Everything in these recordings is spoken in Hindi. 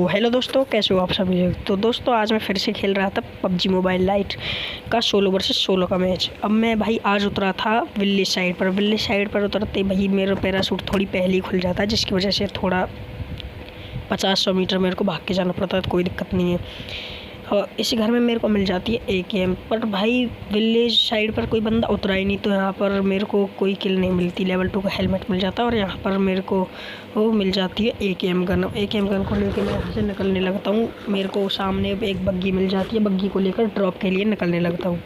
हेलो दोस्तों, कैसे हो आप सभी। तो दोस्तों आज मैं फिर से खेल रहा था पबजी मोबाइल लाइट का 16 वर्सेस 16 का मैच। अब मैं भाई आज उतरा था विलेज साइड पर उतरते भाई मेरा पैराशूट थोड़ी पहले ही खुल जाता है, जिसकी वजह से थोड़ा 50-100 मीटर मेरे को भाग के जाना पड़ता है। तो कोई दिक्कत नहीं है। और इसी घर में मेरे को मिल जाती है AKM। पर भाई विलेज साइड पर कोई बंदा उतरा ही नहीं, तो यहाँ पर मेरे को कोई किल नहीं मिलती। लेवल 2 का हेलमेट मिल जाता है और यहाँ पर मेरे को वो मिल जाती है AKM गन को लेकर मैं यहाँ से निकलने लगता हूँ। मेरे को सामने एक बग्गी मिल जाती है, बग्गी को लेकर ड्रॉप के लिए निकलने लगता हूँ।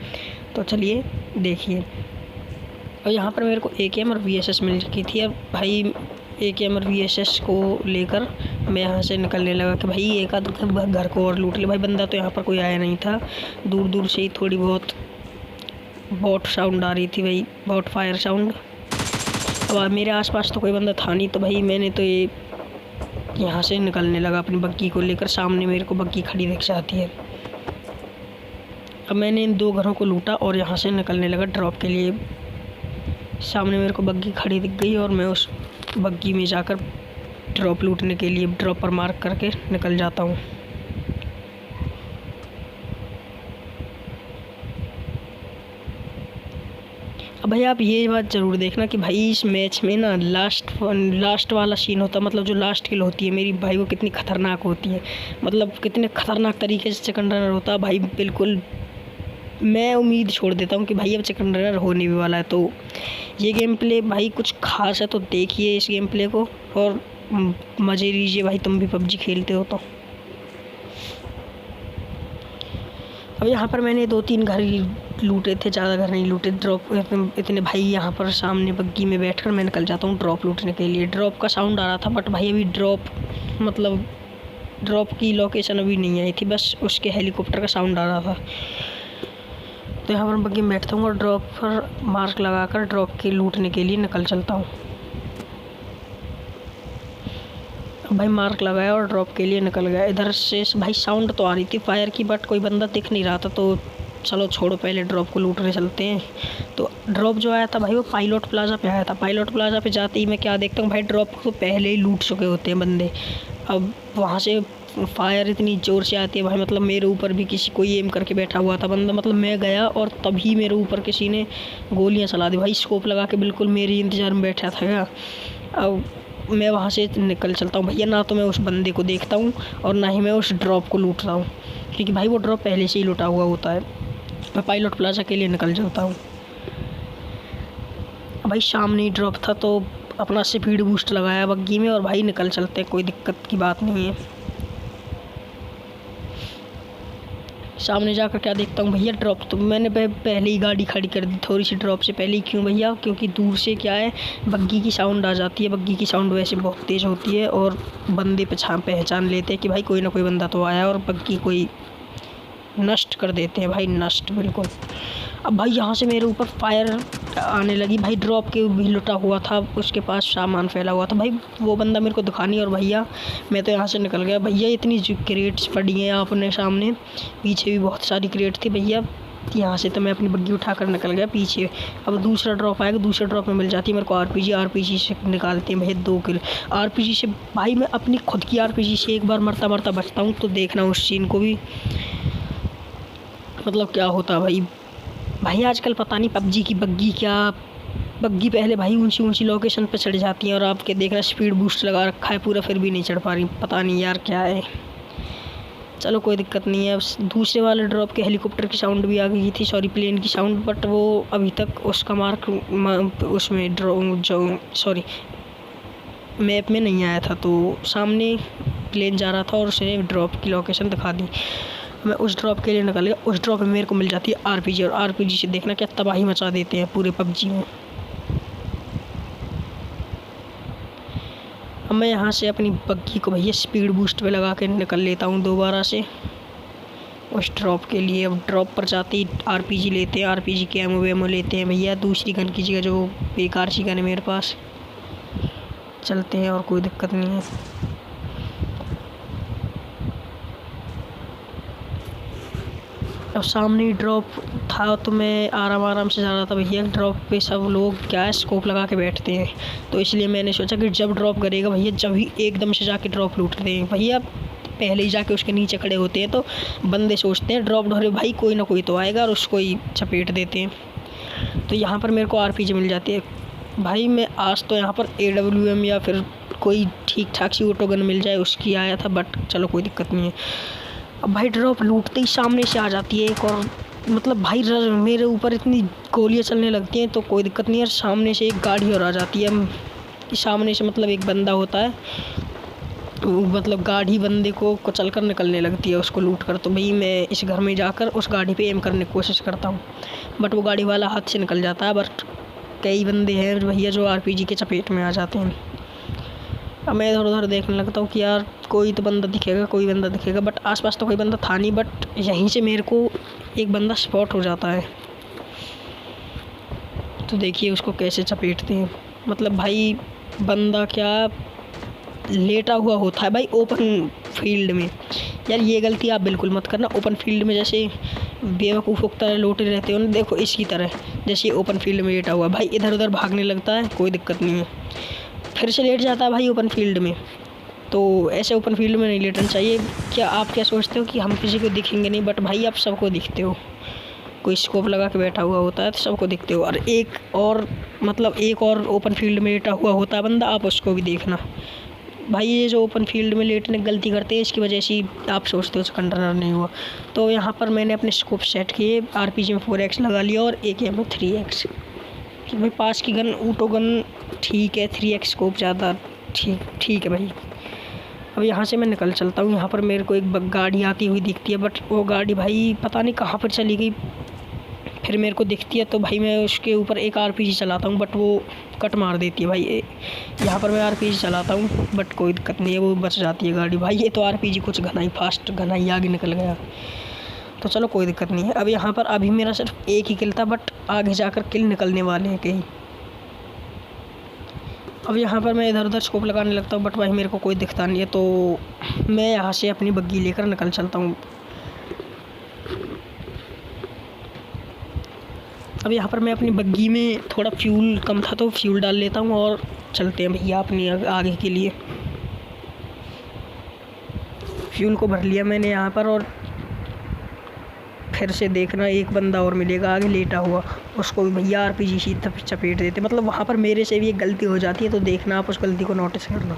तो चलिए देखिए। और यहाँ पर मेरे को AKM और VSS मिल चुकी थी। अब भाई AKM और VSS को लेकर मैं यहाँ से निकलने लगा कि भाई एक आध घर को और लूट ले। भाई बंदा तो यहाँ पर कोई आया नहीं था, दूर दूर से ही थोड़ी बहुत बॉट साउंड आ रही थी, भाई बॉट फायर साउंड। अब मेरे आसपास तो कोई बंदा था नहीं, तो भाई मैंने तो ये यहाँ से निकलने लगा अपनी बग्गी को लेकर। सामने मेरे को बग्गी खड़ी दिख जाती है। अब मैंने इन 2 घरों को लूटा और यहाँ से निकलने लगा ड्रॉप के लिए। सामने मेरे को बग्गी खड़ी दिख गई और मैं उस बग्गी में जाकर ड्रॉप लूटने के लिए ड्रॉप पर मार्क करके निकल जाता हूँ। अब भाई आप ये बात ज़रूर देखना कि भाई इस मैच में ना लास्ट वाला सीन होता है, मतलब जो लास्ट किल होती है मेरी, भाई वो कितनी ख़तरनाक होती है। मतलब कितने ख़तरनाक तरीके से चिकन रनर होता है भाई। बिल्कुल मैं उम्मीद छोड़ देता हूँ कि भाई अब चिकन रनर होने भी वाला है। तो ये गेम प्ले भाई कुछ खास है, तो देखिए इस गेम प्ले को और मज़े लीजिए भाई, तुम भी पबजी खेलते हो तो। अब यहाँ पर मैंने 2-3 घर लूटे थे, ज़्यादा घर नहीं लूटे। ड्रॉप इतने भाई यहाँ पर सामने बग्गी में बैठकर मैं निकल जाता हूँ ड्रॉप लूटने के लिए। ड्रॉप का साउंड आ रहा था, बट भाई अभी ड्रॉप की लोकेशन अभी नहीं आई थी, बस उसके हेलीकॉप्टर का साउंड आ रहा था। तो यहाँ पर बग्गी में बैठता हूँ और ड्रॉप पर मार्क लगाकर ड्रॉप के लूटने के लिए निकल चलता हूँ। भाई मार्क लगाया और ड्रॉप के लिए निकल गया। इधर से भाई साउंड तो आ रही थी फायर की, बट कोई बंदा दिख नहीं रहा था। तो चलो छोड़ो, पहले ड्रॉप को लूटने चलते हैं। तो ड्रॉप जो आया था भाई वो पायलट प्लाजा पे आया था। पायलट प्लाजा पे जाते ही मैं क्या देखता हूँ भाई, ड्रॉप को पहले ही लूट चुके होते हैं बंदे। अब वहाँ से फायर इतनी ज़ोर से आती है भाई, मतलब मेरे ऊपर भी कोई एम करके बैठा हुआ था बंदा। मतलब मैं गया और तभी मेरे ऊपर किसी ने गोलियाँ चला दी भाई, स्कोप लगा के बिल्कुल मेरे इंतज़ार में बैठा था क्या। अब मैं वहाँ से निकल चलता हूँ भैया। ना तो मैं उस बंदे को देखता हूँ और ना ही मैं उस ड्रॉप को लूट रहा हूँ, क्योंकि भाई वो ड्रॉप पहले से ही लूटा हुआ होता है। मैं पायलट प्लाजा के लिए निकल जाता हूँ। भाई सामने ही ड्रॉप था, तो अपना स्पीड बूस्ट लगाया बग्गी में और भाई निकल चलते हैं, कोई दिक्कत की बात नहीं है। सामने जाकर क्या देखता हूँ भैया, ड्रॉप तो मैंने पहले ही गाड़ी खड़ी कर दी थोड़ी सी ड्रॉप से पहले ही। क्यों भैया, क्योंकि दूर से क्या है बग्गी की साउंड आ जाती है। बग्गी की साउंड वैसे बहुत तेज़ होती है और बंदे पहचान लेते हैं कि भाई कोई ना कोई बंदा तो आया, और बग्गी कोई नष्ट कर देते हैं भाई, नष्ट बिल्कुल। अब भाई यहाँ से मेरे ऊपर फायर आने लगी भाई। ड्रॉप के भी लुटा हुआ था, उसके पास सामान फैला हुआ था भाई। वो बंदा मेरे को दिखा नहीं और भैया मैं तो यहाँ से निकल गया। भैया इतनी क्रेट्स पड़ी हैं अपने सामने, पीछे भी बहुत सारी क्रेट थी भैया। यहाँ से तो मैं अपनी बग्गी उठाकर निकल गया पीछे। अब दूसरा ड्रॉप आएगा, दूसरे ड्रॉप में मिल जाती है मेरे को RPG से निकालते हैं भाई 2 किल। RPG से भाई मैं अपनी खुद की RPG से एक बार मरता मरता बचता हूँ। तो देखना उस सीन को भी, मतलब क्या होता भाई आजकल पता नहीं पबजी की बग्गी पहले भाई ऊंची लोकेशन पे चढ़ जाती हैं और आपके देखना स्पीड बूस्ट लगा रखा है पूरा, फिर भी नहीं चढ़ पा रही। पता नहीं यार क्या है। चलो कोई दिक्कत नहीं है। दूसरे वाले ड्रॉप के हेलीकॉप्टर की साउंड भी आ गई थी, सॉरी प्लेन की साउंड, बट वो अभी तक उसका मार्क उसमें मैप में नहीं आया था। तो सामने प्लेन जा रहा था और उसने ड्रॉप की लोकेशन दिखा दी। मैं उस ड्रॉप के लिए निकल गया। उस ड्रॉप में मेरे को मिल जाती है RPG, और RPG से देखना क्या तबाही मचा देते हैं पूरे पबजी में। अब मैं यहाँ से अपनी बग्गी को भैया स्पीड बूस्ट पे लगा के निकल लेता हूँ दोबारा से उस ड्रॉप के लिए। अब ड्रॉप पर जाते ही RPG लेते हैं, RPG के एमओ लेते हैं भैया। दूसरी गन की जगह जो बेकार सी गन है मेरे पास, चलते हैं और कोई दिक्कत नहीं है। अब सामने ड्रॉप था तो मैं आराम से जा रहा था भैया। ड्रॉप पे सब लोग क्या स्कोप लगा के बैठते हैं, तो इसलिए मैंने सोचा कि जब ड्रॉप करेगा भैया जब ही एकदम से जाके ड्रॉप लूटते हैं भैया। पहले ही जाके उसके नीचे खड़े होते हैं तो बंदे सोचते हैं ड्रॉप ढोरे भाई कोई ना कोई तो आएगा और उसको ही चपेट देते हैं। तो यहाँ पर मेरे को RPG मिल जाती है भाई। मैं आज तो यहाँ पर AWM या फिर कोई ठीक ठाक सी ऑटो गन मिल जाए उसकी आया था, बट चलो कोई दिक्कत नहीं है। अब भाई ड्रॉप लूटते ही सामने से आ जाती है एक और, मतलब भाई मेरे ऊपर इतनी गोलियां चलने लगती हैं तो कोई दिक्कत नहीं है। सामने से एक गाड़ी और आ जाती है, सामने से मतलब एक बंदा होता है, मतलब गाड़ी बंदे को कुचल कर निकलने लगती है उसको लूट कर। तो भाई मैं इस घर में जाकर उस गाड़ी पे एम करने की कोशिश करता हूँ, बट वो गाड़ी वाला हाथ से निकल जाता है। बट कई बंदे हैं भैया जो RPG के चपेट में आ जाते हैं। अब मैं इधर उधर देखने लगता हूँ कि यार कोई तो बंदा दिखेगा, कोई बंदा दिखेगा, बट आसपास तो कोई बंदा था नहीं। बट यहीं से मेरे को एक बंदा स्पॉट हो जाता है। तो देखिए उसको कैसे चपेटते हैं, मतलब भाई बंदा क्या लेटा हुआ होता है भाई ओपन फील्ड में। यार ये गलती आप बिल्कुल मत करना। ओपन फील्ड में जैसे बेवकूफ़ों की तरह लोटे रहते हो ना, देखो इसकी तरह जैसे ओपन फील्ड में लेटा हुआ भाई इधर उधर भागने लगता है, कोई दिक्कत नहीं है, फिर से लेट जाता है भाई ओपन फील्ड में। तो ऐसे ओपन फील्ड में नहीं लेटना चाहिए। क्या आप क्या सोचते हो कि हम किसी को दिखेंगे नहीं, बट भाई आप सबको दिखते हो। कोई स्कोप लगा के बैठा हुआ होता है तो सबको दिखते हो। और एक और ओपन फील्ड में लेटा हुआ होता है बंदा, आप उसको भी देखना भाई। ये जो ओपन फील्ड में लेटने की गलती करते हैं इसकी वजह से आप सोचते हो कंटेनर नहीं हुआ। तो यहाँ पर मैंने अपने स्कोप सेट किए, RPG में 4x लगा लिया और AK में 3x। कि भाई पास की गन ऑटो गन ठीक है, 3x स्कोप ज़्यादा ठीक है भाई। अब यहाँ से मैं निकल चलता हूँ। यहाँ पर मेरे को एक गाड़ी आती हुई दिखती है, बट वो गाड़ी भाई पता नहीं कहाँ पर चली गई। फिर मेरे को दिखती है तो भाई मैं उसके ऊपर एक RPG चलाता हूँ, बट वो कट मार देती है भाई। यहाँ पर मैं RPG चलाता हूँ बट कोई दिक्कत नहीं है, वो बच जाती है गाड़ी भाई। ये तो RPG कुछ घना ही फास्ट घना ही आगे निकल गया, तो चलो कोई दिक्कत नहीं है। अब यहाँ पर अभी मेरा सिर्फ एक ही किल था, बट आगे जाकर किल निकलने वाले हैं कहीं। अब यहाँ पर मैं इधर उधर स्कोप लगाने लगता हूँ, बट भाई मेरे को कोई दिखता नहीं है। तो मैं यहाँ से अपनी बग्गी लेकर निकल चलता हूँ। अब यहाँ पर मैं अपनी बग्गी में थोड़ा फ्यूल कम था तो फ्यूल डाल लेता हूँ और चलते हैं भैया अपनी आगे के लिए। फ्यूल को भर लिया मैंने यहाँ पर, और फिर से देखना एक बंदा और मिलेगा आगे लेटा हुआ, उसको भी भैया RPG से चपेट देते। मतलब वहाँ पर मेरे से भी एक गलती हो जाती है, तो देखना आप उस गलती को नोटिस करना।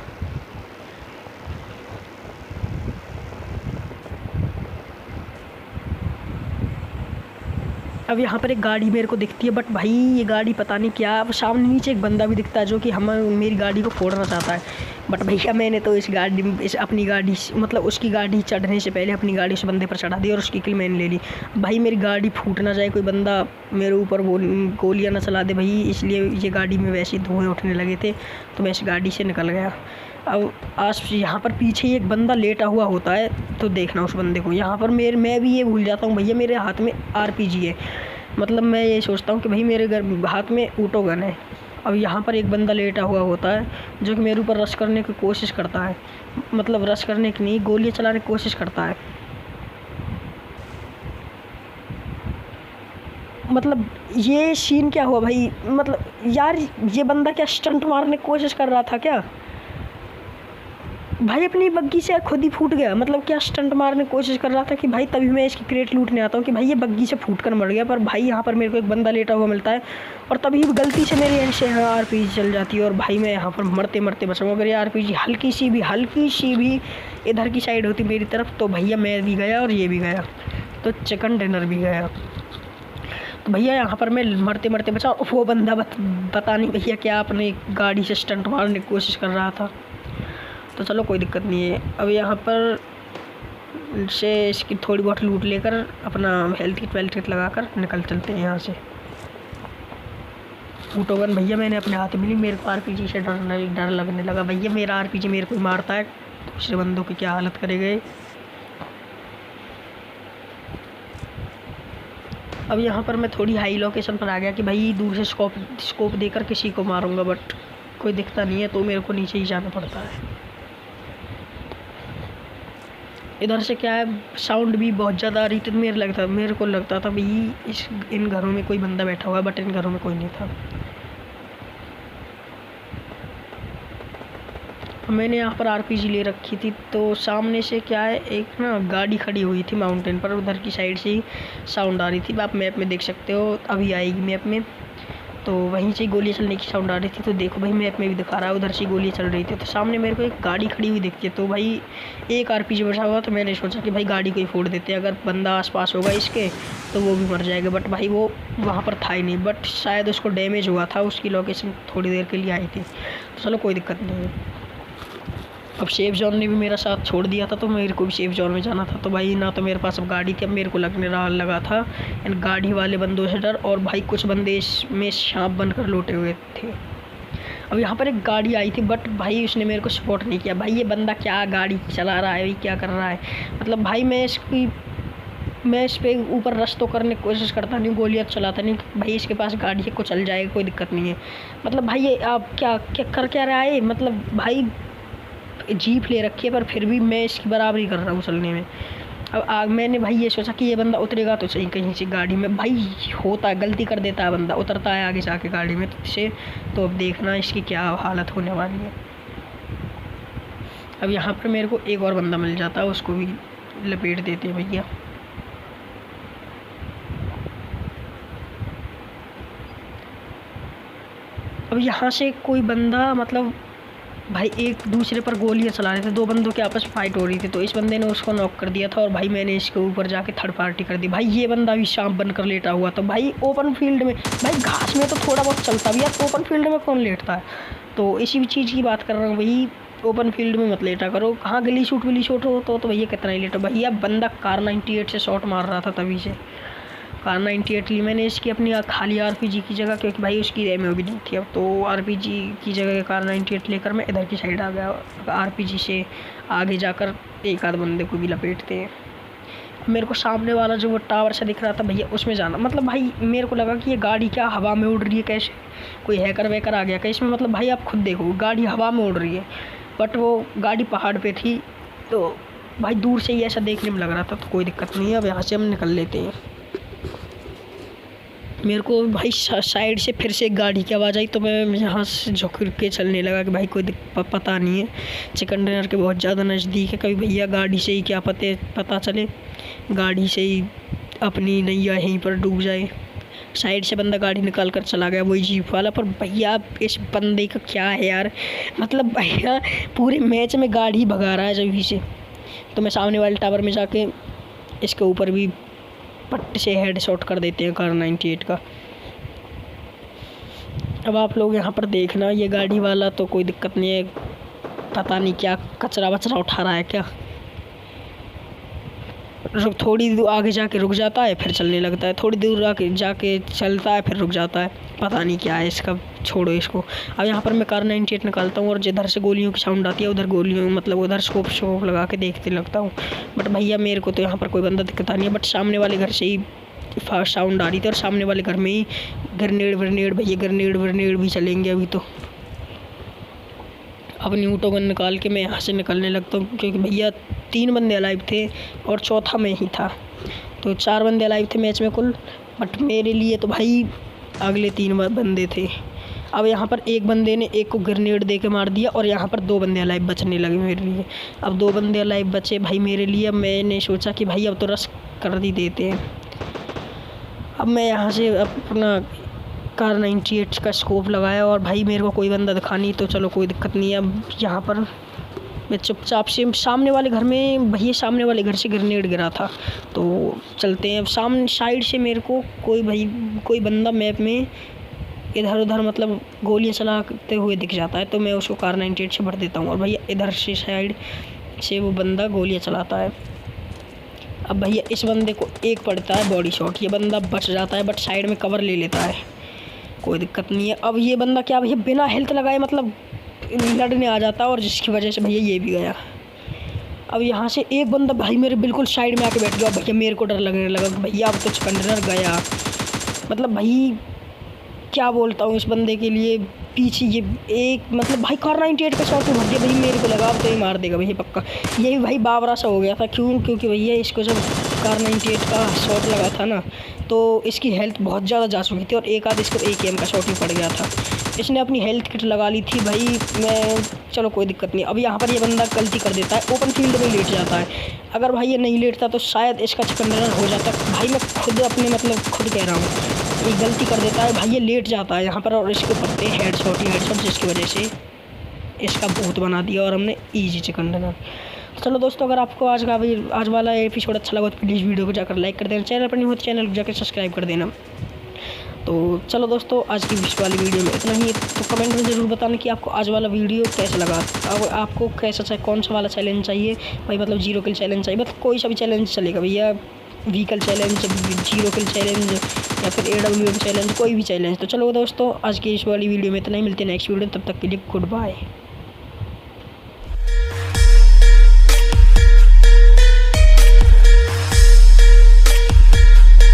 अब यहाँ पर एक गाड़ी मेरे को दिखती है, बट भाई ये गाड़ी पता नहीं क्या, अब सामने नीचे एक बंदा भी दिखता है जो कि मेरी गाड़ी को फोड़ना चाहता है। बट भैया मैंने तो अपनी गाड़ी मतलब उसकी गाड़ी चढ़ने से पहले अपनी गाड़ी उस बंदे पर चढ़ा दी और उसकी किल मैंने ले ली। भाई मेरी गाड़ी फूट ना जाए, कोई बंदा मेरे ऊपर गोलियाँ ना चला दे भाई, इसलिए ये गाड़ी में वैसे धुएँ उठने लगे थे तो मैं इस गाड़ी से निकल गया। अब आज यहाँ पर पीछे एक बंदा लेटा हुआ होता है, तो देखना उस बंदे को। यहाँ पर मैं भी ये भूल जाता हूँ भैया मेरे हाथ में RPG है, मतलब मैं ये सोचता हूँ कि भाई मेरे हाथ में ऑटो गन है। अब यहाँ पर एक बंदा लेटा हुआ होता है जो कि मेरे ऊपर रश करने की कोशिश करता है, मतलब रश करने की नहीं, गोलियाँ चलाने की कोशिश करता है। मतलब ये सीन क्या हुआ भाई, मतलब यार ये बंदा क्या स्टंट मारने की कोशिश कर रहा था क्या भाई? अपनी बग्गी से खुद ही फूट गया, मतलब क्या स्टंट मारने की कोशिश कर रहा था कि भाई तभी मैं इसकी क्रेट लूटने आता हूँ कि भाई ये बग्गी से फूट कर मर गया। पर भाई यहाँ पर मेरे को एक बंदा लेटा हुआ मिलता है और तभी गलती से मेरी से RPG चल जाती है और भाई मैं यहाँ पर मरते मरते बचाऊँ। अगर ये RPG हल्की सी भी इधर की साइड होती मेरी तरफ तो भैया मैं भी गया और ये भी गया, तो चिकन डिनर भी गया। तो भैया यहाँ पर मैं मरते मरते बचा। वो बंदा पता नहीं भैया क्या अपने गाड़ी से स्टंट मारने की कोशिश कर रहा था, तो चलो कोई दिक्कत नहीं है। अब यहाँ पर से इसकी थोड़ी बहुत लूट लेकर अपना हेल्थ किट लगाकर निकल चलते हैं यहाँ से। ऑटो गन भैया मैंने अपने हाथ में ली, मेरे को RPG से डर लगने लगा। भैया मेरा RPG मेरे को मारता है, दूसरे बंदों की क्या हालत करेगा। अब यहाँ पर मैं थोड़ी हाई लोकेशन पर आ गया कि भाई दूर से स्कोप देकर किसी को मारूंगा, बट कोई दिखता नहीं है तो मेरे को नीचे ही जाना पड़ता है। इधर से क्या है साउंड भी बहुत ज़्यादा आ रही थी, मेरे को लगता था भाई इन घरों में कोई बंदा बैठा हुआ है, बट इन घरों में कोई नहीं था। मैंने यहाँ पर आरपीजी ले रखी थी, तो सामने से क्या है, एक ना गाड़ी खड़ी हुई थी माउंटेन पर, उधर की साइड से ही साउंड आ रही थी। आप मैप में देख सकते हो, अभी आएगी मैप में, तो वहीं से गोलियाँ चलने की साउंड आ रही थी। तो देखो भाई मैप में भी दिखा रहा है, उधर से गोलियाँ चल रही थी। तो सामने मेरे को एक गाड़ी खड़ी हुई दिखती है, तो भाई एक आरपीजी बचा हुआ, तो मैंने सोचा कि भाई गाड़ी को ही फोड़ देते हैं, अगर बंदा आसपास होगा इसके तो वो भी मर जाएगा। बट भाई वो वहाँ पर था ही नहीं, बट शायद उसको डैमेज हुआ था, उसकी लोकेशन थोड़ी देर के लिए आई थी। तो चलो कोई दिक्कत नहीं है। अब सेफ जोन ने भी मेरा साथ छोड़ दिया था, तो मेरे को भी सेफ जोन में जाना था। तो भाई ना तो मेरे पास अब गाड़ी थी, अब मेरे को लगा था इन गाड़ी वाले बंदों से डर, और भाई कुछ बंदे इसमें सांप बनकर लौटे हुए थे। अब यहाँ पर एक गाड़ी आई थी, बट भाई उसने मेरे को सपोर्ट नहीं किया। भाई ये बंदा क्या गाड़ी चला रहा है, भाई क्या कर रहा है, मतलब भाई मैं इस पर ऊपर रश तो करने की कोशिश करता नहीं, गोलियाँ चलाता नहीं, भाई इसके पास गाड़ी है, को चल जाएगा, कोई दिक्कत नहीं है। मतलब भाई ये आप क्या क्या कर क्या रहा है, मतलब भाई जीप ले रखी है, पर फिर भी मैं इसकी बराबरी कर रहा हूँ चलने में। अब मैंने भाई ये सोचा कि ये बंदा उतरेगा तो सही कहीं से गाड़ी में, भाई होता है, गलती कर देता है बंदा, उतरता है आगे जाके गाड़ी में से। तो अब देखना इसकी क्या हालत होने वाली है। अब यहाँ पर मेरे को एक और बंदा मिल जाता है, उसको भी लपेट देते हैं भैया। अब यहाँ से कोई बंदा, मतलब भाई एक दूसरे पर गोलियां चला रहे थे, दो बंदों के आपस में फाइट हो रही थी, तो इस बंदे ने उसको नॉक कर दिया था, और भाई मैंने इसके ऊपर जाके थर्ड पार्टी कर दी। भाई ये बंदा भी सांप बनकर लेटा हुआ था। भाई ओपन फील्ड में, भाई घास में तो थोड़ा बहुत चलता भी है, ओपन फील्ड में कौन लेटता है। तो इसी भी चीज़ की बात कर रहा हूँ, भाई ओपन फील्ड में मत लेटा करो। हाँ गली शूट हो तो भैया कितना ही लेटो। भैया बंदा कार 98 से शॉट मार रहा था तभी से। कार 98 ली मैंने इसकी अपनी खाली आरपीजी की जगह, क्योंकि भाई उसकी एमओ भी नहीं थी। अब तो आरपीजी की जगह कार 98 लेकर मैं इधर की साइड आ गया। आरपीजी से आगे जाकर एक आध बंदे को भी लपेटते हैं। मेरे को सामने वाला जो वो टावर से दिख रहा था भैया, उसमें जाना, मतलब भाई मेरे को लगा कि ये गाड़ी क्या हवा में उड़ रही है, कैसे कोई हैकर वैकर आ गया क्या इसमें। मतलब भाई आप खुद देखो, गाड़ी हवा में उड़ रही है, बट वो गाड़ी पहाड़ पे थी, तो भाई दूर से ही ऐसा देखने में लग रहा था। तो कोई दिक्कत नहीं है, अब यहाँ से हम निकल लेते हैं। मेरे को भाई साइड से फिर से एक गाड़ी की आवाज़ आई, तो मैं यहाँ से झुक के चलने लगा कि भाई कोई पता नहीं है, चिकन डिनर के बहुत ज़्यादा नज़दीक है, कभी भैया गाड़ी से ही क्या पता चले, गाड़ी से ही अपनी नैया यहीं पर डूब जाए। साइड से बंदा गाड़ी निकाल कर चला गया, वही जीप वाला। पर भैया इस बंदे का क्या है यार, मतलब भैया पूरे मैच में गाड़ी भगा रहा है जब से। तो मैं सामने वाले टावर में जाके इसके ऊपर भी पट्टे से हेड शॉट कर देते हैं कार 98 का। अब आप लोग यहाँ पर देखना, ये गाड़ी वाला तो कोई दिक्कत नहीं है, पता नहीं क्या कचरा वचरा उठा रहा है क्या। थोड़ी दूर आगे जाके रुक जाता है, फिर चलने लगता है, थोड़ी दूर आके जाके चलता है, फिर रुक जाता है, पता नहीं क्या है इसका, छोड़ो इसको। अब यहाँ पर मैं कार 98 निकालता हूँ, और जिधर से गोलियों की साउंड आती है उधर गोलियों, मतलब उधर स्कोप लगा के देखते लगता हूँ। बट भैया मेरे को तो यहाँ पर कोई बंदा दिखता नहीं है, बट सामने वाले घर से ही फास्ट साउंड आ रही थी, और सामने वाले घर में ही ग्रेनेड भैया ग्रेनेड भी चलेंगे अभी। तो अपनी ऊँटों गन निकाल के मैं यहाँ से निकलने लगता हूँ, क्योंकि भैया 3 बंदे अलाइव थे और चौथा मैं ही था, तो 4 बंदे अलाइव थे मैच में कुल। बट मेरे लिए तो भाई अगले 3 बंदे थे। अब यहाँ पर एक बंदे ने एक को ग्रेनेड दे के मार दिया, और यहाँ पर 2 बंदे अलाइव बचने लगे मेरे लिए। अब 2 बंदे अलाइव बचे भाई मेरे लिए। मैंने सोचा कि भाई अब तो रश कर ही देते हैं। अब मैं यहाँ से अपना कार 98 का स्कोप लगाया, और भाई मेरे को कोई बंदा दिखा नहीं, तो चलो कोई दिक्कत नहीं है। अब यहाँ पर मैं चुपचाप से सामने वाले घर में, भैया सामने वाले घर से ग्रेनेड गिरा था, तो चलते हैं। अब सामने साइड से मेरे को कोई बंदा मैप में इधर उधर मतलब गोलियां चलाते हुए दिख जाता है, तो मैं उसको कार 98 से भर देता हूँ, और भैया इधर से साइड से वो बंदा गोलियां चलाता है। अब भैया इस बंदे को एक पड़ता है बॉडी शॉट, ये बंदा बच जाता है, बट साइड में कवर ले लेता है, कोई दिक्कत नहीं है। अब ये बंदा क्या भैया बिना हेल्थ लगाए मतलब लड़ने आ जाता है, और जिसकी वजह से भैया ये भी गया। अब यहाँ से एक बंदा भाई मेरे बिल्कुल साइड में आके बैठ गया। भैया मेरे को डर लगने लगा, भैया अब तो चिकन गया। मतलब भाई क्या बोलता हूँ इस बंदे के लिए, पीछे ये एक मतलब भाई कार 98 का शॉट भर दिया। भाई मेरे को लगा अब तो ये मार देगा भैया पक्का। ये भी भाई बावरा सा हो गया था, क्योंकि भैया इसको जब कार 98 का शॉट लगा था ना, तो इसकी हेल्थ बहुत ज़्यादा जा चुकी थी, और एक आध इसको AKM का शॉट ही पड़ गया था। इसने अपनी हेल्थ किट लगा ली थी भाई। मैं चलो कोई दिक्कत नहीं। अब यहाँ पर ये बंदा गलती कर देता है, ओपन फील्ड में लेट जाता है। अगर भाई ये नहीं लेटता तो शायद इसका चिकन डिनर हो जाता। भाई मैं खुद अपने मतलब खुद कह रहा हूँ, ये गलती कर देता है भाई, ये लेट जाता है यहाँ पर और इसके पड़ते हेडशॉट ही हेडशॉट, जिसकी वजह से इसका भूत बना दिया और हमने ईजी चिकन डिनर। चलो दोस्तों, अगर आपको आज वाला एपिसोड अच्छा लगा तो प्लीज़ वीडियो को जाकर लाइक कर देना, चैनल पर नहीं हो तो चैनल को जाकर सब्सक्राइब कर देना। तो चलो दोस्तों, आज की विश वाली वीडियो में इतना ही। तो कमेंट में ज़रूर बताना कि आपको आज वाला वीडियो कैसा लगा। अब आपको कैसा चाहिए, कौन सा वाला चैलेंज चाहिए भाई, मतलब 0 किल चैलेंज चाहिए, मतलब कोई सा भी चैलेंज चलेगा भैया, व्हीकल चैलेंज, 0 किल चैलेंज या फिर AWM चैलेंज, कोई भी चैलेंज। तो चलो दोस्तों, आज की इस वाली वीडियो में इतना ही। मिलते हैं नेक्स्ट वीडियो, तब तक के लिए गुड बाय।